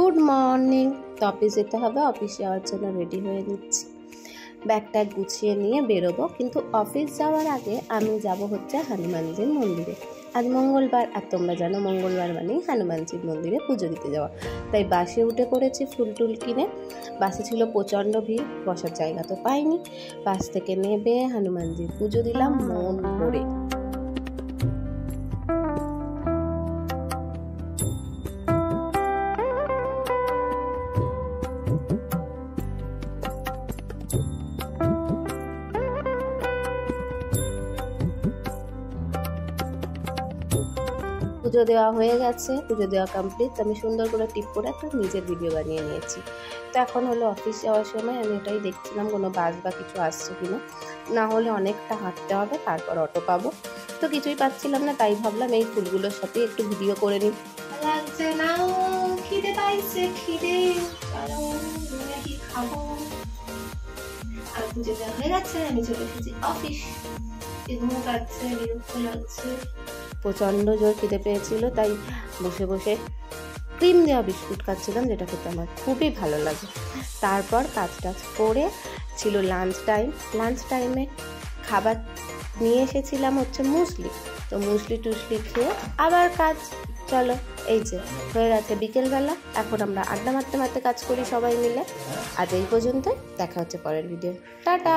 Good morning. তো office যেতে হবে, অফিস যাওয়ার জন্য রেডি হয়ে নিচ্ছি, ব্যাগটা গুছিয়ে নিয়ে বেরোবো। কিন্তু অফিস যাওয়ার আগে আমি যাব হচ্ছে হনুমানজির মন্দিরে। আজ মঙ্গলবার, আর তোমরা জানো মঙ্গলবার মানেই হনুমানজির মন্দিরে পুজো দিতে যাওয়া। তাই বাসে উঠে পড়েছি ফুল টুল কিনে। বাসে ছিল প্রচণ্ড ভিড়, বসার জায়গা তো পাইনি। বাস থেকে নেবে হনুমানজির পুজো দিলাম মন ভরে। পুজো দেওয়া হয়ে গেছে, পুজো দেওয়া কমপ্লিট। আমি সুন্দর করে টিপ করে একটা নিজের ভিডিও বানিয়ে নিয়েছি। তো এখন হলো অফিস যাওয়ার সময়, আমি এটাই দেখছিলাম কোনো বাস বা কিছু আসছে কিনা, না হলে অনেকটা হাঁটতে হবে, তারপর অটো পাবো। তো কিছুই পাচ্ছিলাম না, তাই ভাবলাম এই ফুলগুলোর সাথে একটু ভিডিও করে নিই। লাগছে না, খিদে পাইছে, খিদে কি খাবো। আর পুজো দেওয়া হয়ে গেছে, আমি চলে এসেছি অফিস। ঘুম পাচ্ছে, বিরক্ত লাগছে, প্রচণ্ড জোর খিদে পেয়েছিল, তাই বসে বসে ক্রিম দেওয়া বিস্কুট খাচ্ছিলাম, যেটা খেতে আমার খুবই ভালো লাগে। তারপর কাজ টাজ করে ছিল লাঞ্চ টাইম। লাঞ্চ টাইমে খাবার নিয়ে এসেছিলাম হচ্ছে মুসলি। তো মুসলি টুসলি খেয়ে আবার কাজ। চলো, এই যে হয়ে গেছে বিকেলবেলা। এখন আমরা আড্ডা মারতে মারতে কাজ করি সবাই মিলে। আজ এই পর্যন্ত, দেখা হচ্ছে পরের ভিডিও। টাটা।